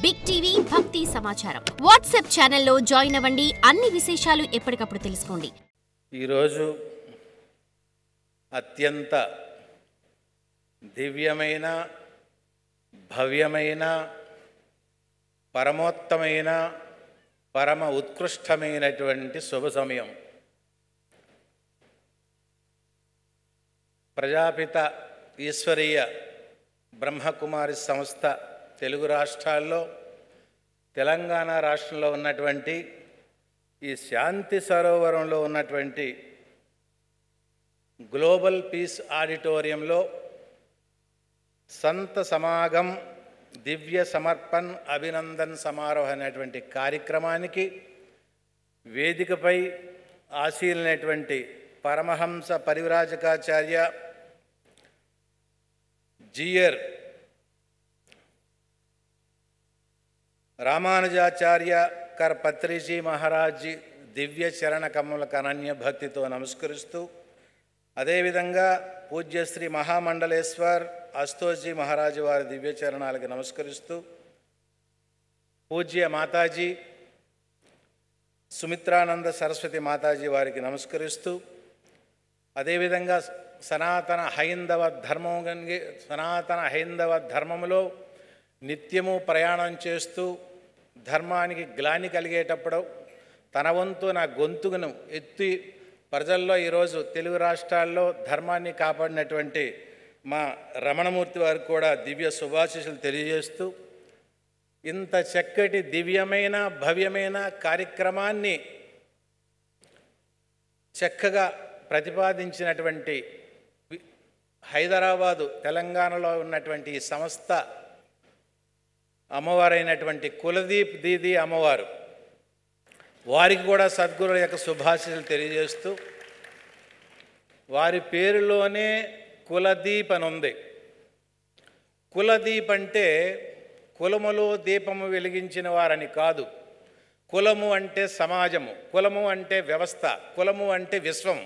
Big TV భక్తి సమాచారం WhatsApp ఛానల్లో జాయిన్ అవ్వండి. అన్ని విశేషాలు ఎప్పటికప్పుడు తెలుసుకోండి. ఈరోజు అత్యంత దివ్యమైన, భవ్యమైన, పరమోత్తమైన, పరమ ఉత్కృష్టమైనటువంటి శుభ సమయం. ప్రజాపిత ఈశ్వరీయ బ్రహ్మకుమారి సంస్థ తెలుగు రాష్ట్రాల్లో, తెలంగాణ రాష్ట్రంలో ఉన్నటువంటి ఈ శాంతి సరోవరంలో ఉన్నటువంటి గ్లోబల్ పీస్ ఆడిటోరియంలో సంత సమాగం దివ్య సమర్పణ్ అభినందన్ సమారోహ అనేటువంటి కార్యక్రమానికి వేదికపై ఆశీలైనటువంటి పరమహంస పరివ్రాజకాచార్య జీయర్ రామానుజాచార్య కర్పత్రిజీ మహారాజ్ దివ్య చరణ కమలకు అనన్య భక్తితో నమస్కరిస్తూ, అదేవిధంగా పూజ్యశ్రీ మహామండలేశ్వర్ అస్తోజీ మహారాజు వారి దివ్య చరణాలకు నమస్కరిస్తూ, పూజ్య మాతాజీ సుమిత్రానంద సరస్వతి మాతాజీ వారికి నమస్కరిస్తూ, అదేవిధంగా సనాతన హైందవ ధర్మములో నిత్యము ప్రయాణం చేస్తూ ధర్మానికి గ్లాని కలిగేటప్పుడు తన వంతు నా గొంతును ఎత్తి ప్రజల్లో ఈరోజు తెలుగు రాష్ట్రాల్లో ధర్మాన్ని కాపాడినటువంటి మా రమణమూర్తి వారికి కూడా దివ్య శుభాశీస్సులు తెలియజేస్తూ, ఇంత చక్కటి దివ్యమైన భవ్యమైన కార్యక్రమాన్ని చక్కగా ప్రతిపాదించినటువంటి హైదరాబాదు తెలంగాణలో ఉన్నటువంటి ఈ సంస్థ అమ్మవారైనటువంటి కులదీప్ దీది అమ్మవారు వారికి కూడా సద్గురుల యొక్క శుభాశీస్సులు తెలియజేస్తూ, వారి పేరులోనే కులదీప్ అని ఉంది. కులదీప్ అంటే కులములో దీపము వెలిగించిన వారని కాదు. కులము అంటే సమాజము, కులము అంటే వ్యవస్థ, కులము అంటే విశ్వం.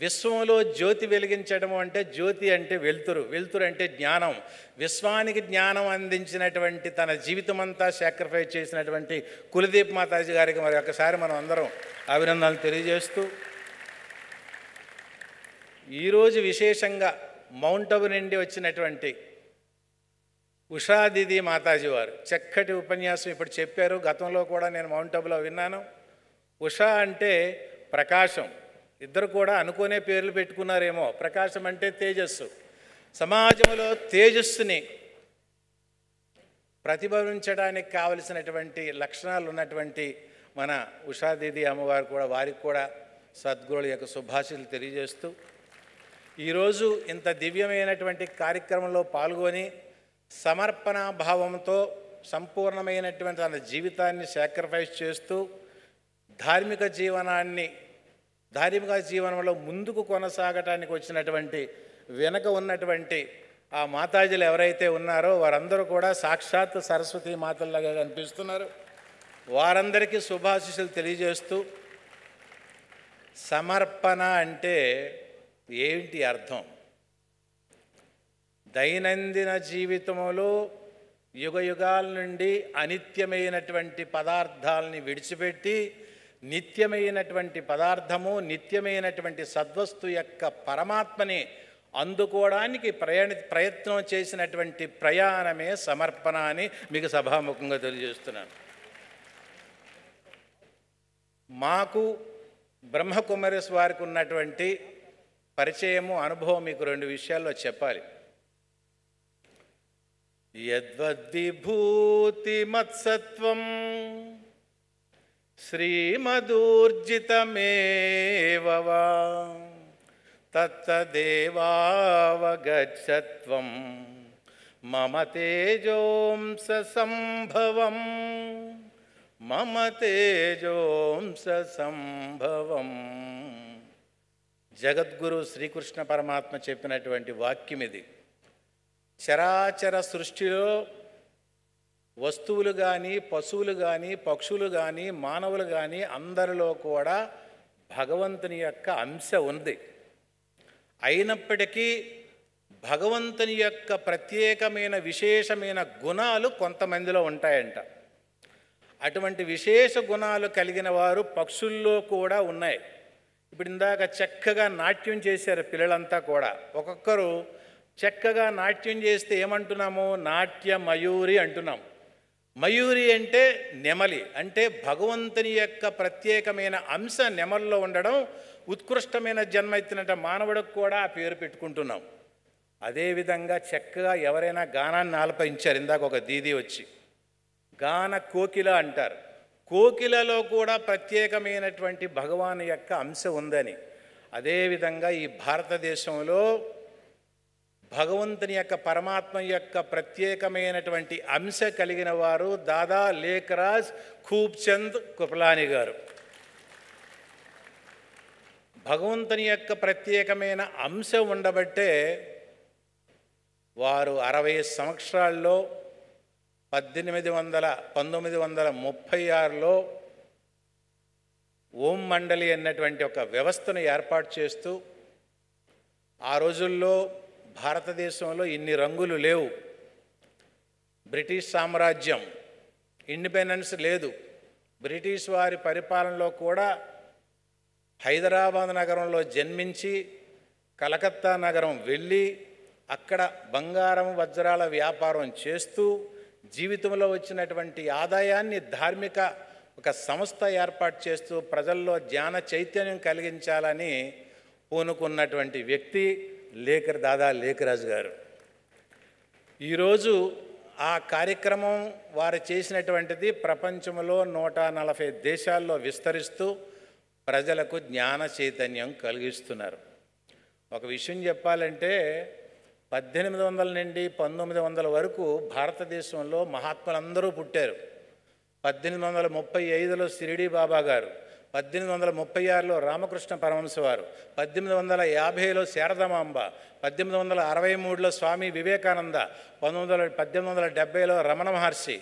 విశ్వంలో జ్యోతి వెలిగించడము అంటే జ్యోతి అంటే వెలుతురు, వెలుతురు అంటే జ్ఞానం. విశ్వానికి జ్ఞానం అందించినటువంటి తన జీవితమంతా సాక్రిఫైస్ చేసినటువంటి కులదీప్ మాతాజీ గారికి మరి ఒకసారి మనం అందరం అభినందనలు తెలియజేస్తూ, ఈరోజు విశేషంగా మౌంట్ అబు నుండి వచ్చినటువంటి ఉషాదిది మాతాజీ వారు చక్కటి ఉపన్యాసం ఇప్పుడు చెప్పారు. గతంలో కూడా నేను మౌంట్ అబులో విన్నాను. ఉషా అంటే ప్రకాశం. ఇద్దరు కూడా అనుకునే పేర్లు పెట్టుకున్నారేమో. ప్రకాశం అంటే తేజస్సు. సమాజంలో తేజస్సుని ప్రతిభవించడానికి కావలసినటువంటి లక్షణాలు ఉన్నటువంటి మన ఉషాదిది అమ్మవారు కూడా వారికి కూడా సద్గురుల యొక్క శుభాశీస్సులు తెలియజేస్తూ, ఈరోజు ఇంత దివ్యమైనటువంటి కార్యక్రమంలో పాల్గొని సమర్పణ భావంతో సంపూర్ణమైనటువంటి తన జీవితాన్ని సాక్రిఫైస్ చేస్తూ ధార్మిక జీవనంలో ముందుకు కొనసాగటానికి వచ్చినటువంటి వెనక ఉన్నటువంటి ఆ మాతాజీలు ఎవరైతే ఉన్నారో వారందరూ కూడా సాక్షాత్ సరస్వతి మాతల్లాగా కనిపిస్తున్నారు. వారందరికీ శుభాశీస్సులు తెలియజేస్తూ, సమర్పణ అంటే ఏంటి అర్థం? దైనందిన జీవితంలో యుగయుగాల నుండి అనిత్యమైనటువంటి పదార్థాలని విడిచిపెట్టి నిత్యమైనటువంటి పదార్థము, నిత్యమైనటువంటి సద్వస్తు యొక్క పరమాత్మని అందుకోవడానికి ప్రయత్నం చేసినటువంటి ప్రయాణమే సమర్పణ అని మీకు సభాముఖంగా తెలియజేస్తున్నాను. మాకు బ్రహ్మకుమారీస్ వారికి ఉన్నటువంటి పరిచయము, అనుభవం మీకు రెండు విషయాల్లో చెప్పాలి. యద్వద్విభూతి మత్సత్వం శ్రీమదూర్జితమేవ వా తత్తదేవావగచ్చత్వం మమ తేజోంస సంభవం మమ తేజోంస సంభవం. జగద్గురు శ్రీకృష్ణ పరమాత్మ చెప్పినటువంటి వాక్యం ఇది. చరాచర సృష్టిలో వస్తువులు కానీ, పశువులు కానీ, పక్షులు కానీ, మానవులు కానీ అందరిలో కూడా భగవంతుని యొక్క అంశ ఉంది. అయినప్పటికీ భగవంతుని యొక్క ప్రత్యేకమైన విశేషమైన గుణాలు కొంతమందిలో ఉంటాయంట. అటువంటి విశేష గుణాలు కలిగిన వారు పక్షుల్లో కూడా ఉన్నాయి. ఇప్పుడు ఇందాక చక్కగా నాట్యం చేశారు పిల్లలంతా కూడా. ఒక్కొక్కరు చక్కగా నాట్యం చేస్తే ఏమంటున్నాము? నాట్య మయూరి అంటున్నాం. మయూరి అంటే నెమలి, అంటే భగవంతుని యొక్క ప్రత్యేకమైన అంశ నెమల్లో ఉండడం, ఉత్కృష్టమైన జన్మ ఎత్తినట్టు మానవుడికి కూడా ఆ పేరు పెట్టుకుంటున్నాం. అదేవిధంగా చక్కగా ఎవరైనా గానాన్ని ఆలపించారు. ఇందాక ఒక దీది వచ్చి గాన కోకిల అంటారు. కోకిలలో కూడా ప్రత్యేకమైనటువంటి భగవాను యొక్క అంశ ఉందని. అదేవిధంగా ఈ భారతదేశంలో భగవంతుని యొక్క పరమాత్మ యొక్క ప్రత్యేకమైనటువంటి అంశ కలిగిన వారు దాదా లేఖరాజ్ ఖూబ్చంద్ కృపలాని గారు. భగవంతుని యొక్క ప్రత్యేకమైన అంశ ఉండబట్టే వారు 60 సంవత్సరాల్లో 1936లో ఓం మండలి అన్నటువంటి ఒక వ్యవస్థను ఏర్పాటు చేస్తూ, ఆ రోజుల్లో భారతదేశంలో ఇన్ని రంగులు లేవు. బ్రిటిష్ సామ్రాజ్యం, ఇండిపెండెన్స్ లేదు. బ్రిటిష్ వారి పరిపాలనలో కూడా హైదరాబాద్ నగరంలో జన్మించి కలకత్తా నగరం వెళ్ళి అక్కడ బంగారం వజ్రాల వ్యాపారం చేస్తూ జీవితంలో వచ్చినటువంటి ఆదాయాన్ని ధార్మిక ఒక సంస్థ ఏర్పాటు చేస్తూ ప్రజల్లో జ్ఞాన చైతన్యం కలిగించాలని పూనుకున్నటువంటి వ్యక్తి దాదా లేఖరాజు గారు. ఈరోజు ఆ కార్యక్రమం వారు చేసినటువంటిది ప్రపంచంలో 140 దేశాల్లో విస్తరిస్తూ ప్రజలకు జ్ఞాన చైతన్యం కలిగిస్తున్నారు. ఒక విషయం చెప్పాలంటే 1800 నుండి 1900 వరకు భారతదేశంలో మహాత్ములందరూ పుట్టారు. 1835లో షిరిడి బాబా గారు, 1836లో రామకృష్ణ పరమహంస వారు, 1850లో శారదామాంబ, 1863లో స్వామి వివేకానంద, 1870లో రమణ మహర్షి,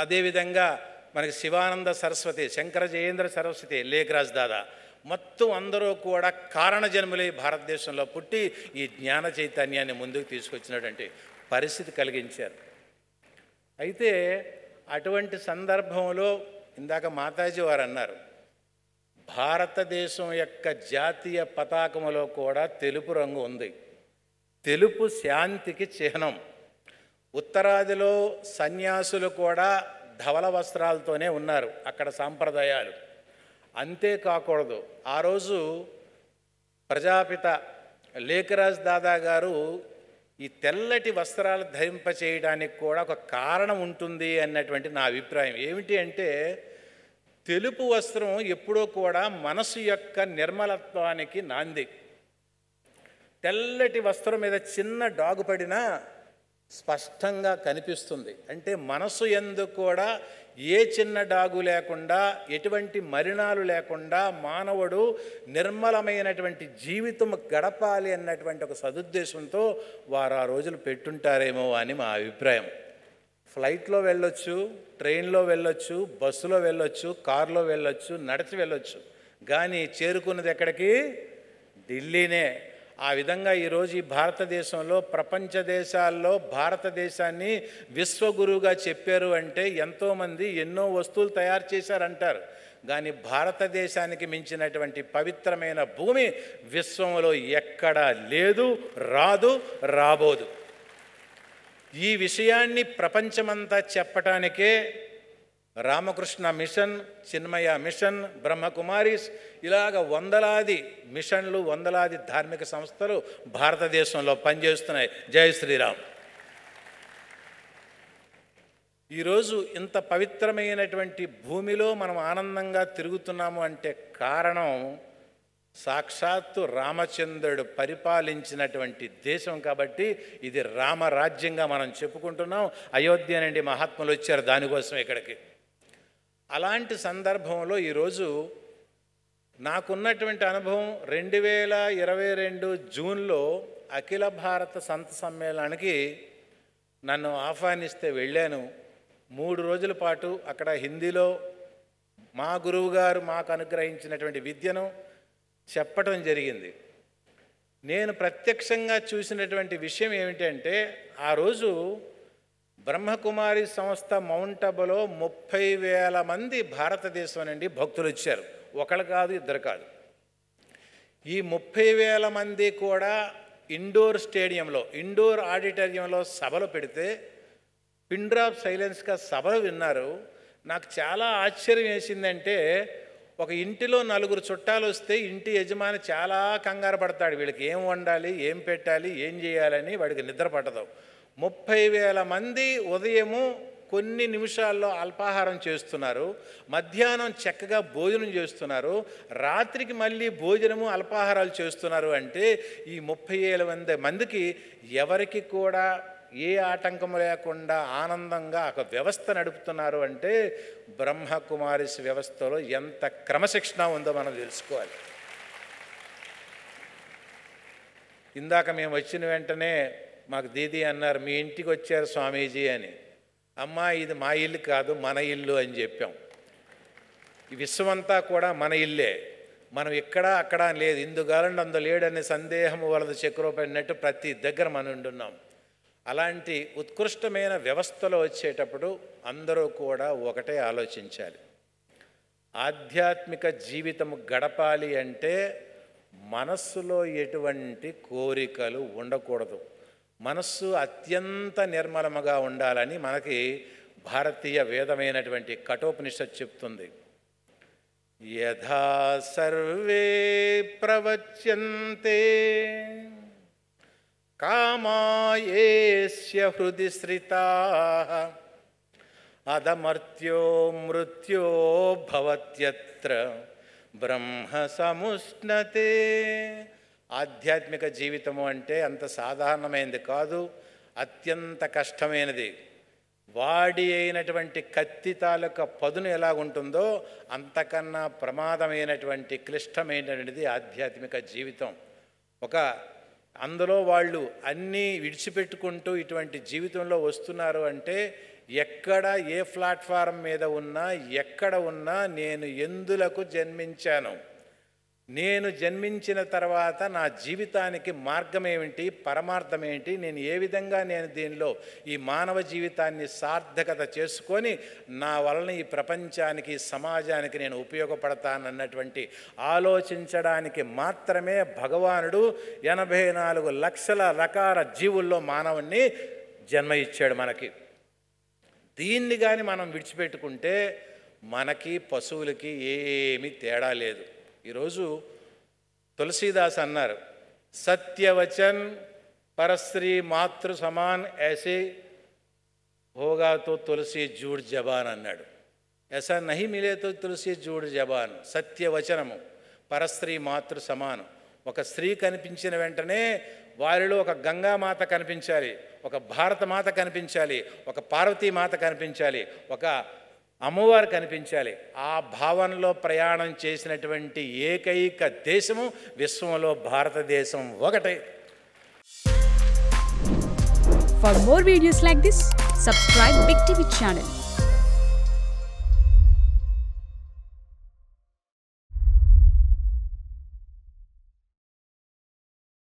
అదేవిధంగా మనకి శివానంద సరస్వతి, శంకర జయేంద్ర సరస్వతి, లేఖరాజ్ దాదా, మొత్తం అందరూ కూడా కారణ జన్ములై భారతదేశంలో పుట్టి ఈ జ్ఞాన చైతన్యాన్ని ముందుకు తీసుకొచ్చినటువంటి పరిస్థితి కలిగించారు. అయితే అటువంటి సందర్భంలో ఇందాక మాతాజీ వారు అన్నారు, భారతదేశం యొక్క జాతీయ పతాకములో కూడా తెలుపు రంగు ఉంది. తెలుపు శాంతికి చిహ్నం. ఉత్తరాదిలో సన్యాసులు కూడా ధవల వస్త్రాలతోనే ఉన్నారు, అక్కడ సాంప్రదాయాలు. అంతేకాకూడదు, ఆ రోజు ప్రజాపిత లేఖరాజ్ దాదా గారు ఈ తెల్లటి వస్త్రాలు ధరింపచేయడానికి కూడా ఒక కారణం ఉంటుంది అన్నటువంటి నా అభిప్రాయం. ఏమిటి అంటే, తెలుపు వస్త్రం ఎప్పుడూ కూడా మనసు యొక్క నిర్మలత్వానికి నాంది. తెల్లటి వస్త్రం మీద చిన్న డాగు పడినా స్పష్టంగా కనిపిస్తుంది. అంటే మనసు యందు కూడా ఏ చిన్న డాగు లేకుండా, ఎటువంటి మలినాలు లేకుండా మానవుడు నిర్మలమైనటువంటి జీవితం గడపాలి అన్నటువంటి ఒక సదుద్దేశంతో వారు ఆ రోజులు పెట్టుంటారేమో అని మా అభిప్రాయం. ఫ్లైట్లో వెళ్ళొచ్చు, ట్రైన్లో వెళ్ళొచ్చు, బస్సులో వెళ్ళొచ్చు, కారులో వెళ్ళొచ్చు, నడిచి వెళ్ళొచ్చు, కానీ చేరుకున్నది ఎక్కడికి? ఢిల్లీనే. ఆ విధంగా ఈరోజు ఈ భారతదేశంలో ప్రపంచ దేశాల్లో భారతదేశాన్ని విశ్వగురువుగా చెప్పారు అంటే ఎంతోమంది ఎన్నో వస్తువులు తయారు చేశారంటారు, కానీ భారతదేశానికి మించినటువంటి పవిత్రమైన భూమి విశ్వంలో ఎక్కడా లేదు, రాదు, రాబోదు. ఈ విషయాన్ని ప్రపంచమంతా చెప్పటానికే రామకృష్ణ మిషన్, చిన్మయ మిషన్, బ్రహ్మకుమారీస్, ఇలాగ వందలాది మిషన్లు, వందలాది ధార్మిక సంస్థలు భారతదేశంలో పనిచేస్తున్నాయి. జై శ్రీరామ్. ఈరోజు ఇంత పవిత్రమైనటువంటి భూమిలో మనం ఆనందంగా తిరుగుతున్నాము అంటే కారణం సాక్షాత్తు రామచంద్రుడు పరిపాలించినటువంటి దేశం కాబట్టి ఇది రామరాజ్యంగా మనం చెప్పుకుంటున్నాం. అయోధ్య నుండి మహాత్ములు వచ్చారు దానికోసం ఇక్కడికి. అలాంటి సందర్భంలో ఈరోజు నాకున్నటువంటి అనుభవం 2022 జూన్లో అఖిల భారత సంత సమ్మేళనానికి నన్ను ఆహ్వానిస్తే వెళ్ళాను. 3 రోజుల పాటు అక్కడ హిందీలో మా గురువు గారు మాకు అనుగ్రహించినటువంటి విద్యను చెప్పటం జరిగింది. నేను ప్రత్యక్షంగా చూసినటువంటి విషయం ఏమిటంటే, ఆ రోజు బ్రహ్మకుమారి సంస్థ మౌంట్ అబులో 30,000 మంది భారతదేశం నుండి భక్తులు వచ్చారు. ఒకళ్ళు కాదు, ఇద్దరు కాదు. ఈ 30,000 మంది కూడా ఇండోర్ స్టేడియంలో, ఇండోర్ ఆడిటోరియంలో సభలు పెడితే పిన్ డ్రాప్ సైలెన్స్గా సభలు విన్నారు. నాకు చాలా ఆశ్చర్యం వేసిందంటే, ఒక ఇంటిలో 4 చుట్టాలు వస్తే ఇంటి యజమాని చాలా కంగారు పడతాడు. వీళ్ళకి ఏం వండాలి, ఏం పెట్టాలి, ఏం చేయాలని వాడికి నిద్ర పట్టదు. 30,000 మంది ఉదయము కొన్ని నిమిషాల్లో అల్పాహారం చేస్తున్నారు, మధ్యాహ్నం చక్కగా భోజనం చేస్తున్నారు, రాత్రికి మళ్ళీ భోజనము అల్పాహారాలు చేస్తున్నారు. అంటే ఈ 30,000 మందికి ఎవరికి కూడా ఏ ఆటంకము లేకుండా ఆనందంగా ఒక వ్యవస్థ నడుపుతున్నారు. అంటే బ్రహ్మకుమారిస్ వ్యవస్థలో ఎంత క్రమశిక్షణ ఉందో మనం తెలుసుకోవాలి. ఇందాక మేము వచ్చిన వెంటనే మాకు దీది అన్నారు, మీ ఇంటికి వచ్చారు స్వామీజీ అని. అమ్మా, ఇది మా ఇల్లు కాదు, మన ఇల్లు అని చెప్పాం. ఈ విశ్వమంతా కూడా మన ఇల్లే, మనం ఇక్కడ అక్కడ లేదు, ఇందుగాలండి అందు లేడనే సందేహము వలదు చక్రపడినట్టు ప్రతి దగ్గర మనం ఉంటున్నాం. అలాంటి ఉత్కృష్టమైన వ్యవస్థలో వచ్చేటప్పుడు అందరూ కూడా ఒకటే ఆలోచించాలి. ఆధ్యాత్మిక జీవితము గడపాలి అంటే మనస్సులో ఎటువంటి కోరికలు ఉండకూడదు. మనస్సు అత్యంత నిర్మలముగా ఉండాలని మనకి భారతీయ వేదమైనటువంటి కఠోపనిషత్తు చెప్తుంది. యథా సర్వే ప్రవచ్యంతే కామాయేస్య హృది శ్రితాః అదమర్త్యో మృత్యో భవత్యత్ర బ్రహ్మ సముష్ణతే. ఆధ్యాత్మిక జీవితము అంటే అంత సాధారణమైనది కాదు, అత్యంత కష్టమైనది. వాడి అయినటువంటి కత్తి తాలూకా పదును ఎలాగుంటుందో అంతకన్నా ప్రమాదమైనటువంటి క్లిష్టమైనటువంటిది ఆధ్యాత్మిక జీవితం. అందులో వాళ్ళు అన్నీ విడిచిపెట్టుకుంటూ ఇటువంటి జీవితంలో వస్తున్నారు అంటే, ఎక్కడ ఏ ప్లాట్ఫారం మీద ఉన్నా, ఎక్కడ ఉన్నా నేను ఎందులకు జన్మించాను, నేను జన్మించిన తర్వాత నా జీవితానికి మార్గం ఏమిటి, పరమార్థం ఏంటి, నేను ఏ విధంగా నేను దీనిలో ఈ మానవ జీవితాన్ని సార్థకత చేసుకొని నా వలన ఈ ప్రపంచానికి, సమాజానికి నేను ఉపయోగపడతానన్నటువంటి ఆలోచించడానికి మాత్రమే భగవానుడు 84 లక్షల రకాల జీవుల్లో మానవుణ్ణి జన్మ ఇచ్చాడు మనకి. దీన్ని కానీ మనం విడిచిపెట్టుకుంటే మనకి పశువులకి ఏమీ తేడా లేదు. ఈరోజు తులసీదాస్ అన్నారు, సత్యవచన్ పరస్త్రీ మాతృ సమాన్ ऐसे होगा तो तुलसी जूड़ जबान అన్నాడు. ऐसा नहीं मिले तो तुलसी जूड़ जबान. సత్యవచనము పరస్త్రీ మాతృ సమానం. ఒక స్త్రీ కనిపించిన వెంటనే వారిలో ఒక గంగామాత కనిపించాలి, ఒక భారతమాత కనిపించాలి, ఒక పార్వతీమాత కనిపించాలి, ఒక అమ్మవారు కనిపించాలి. ఆ భావనలో ప్రయాణం చేసినటువంటి ఏకైక దేశము విశ్వంలో భారతదేశం ఒకటే. For more videos like this, subscribe Big TV channel.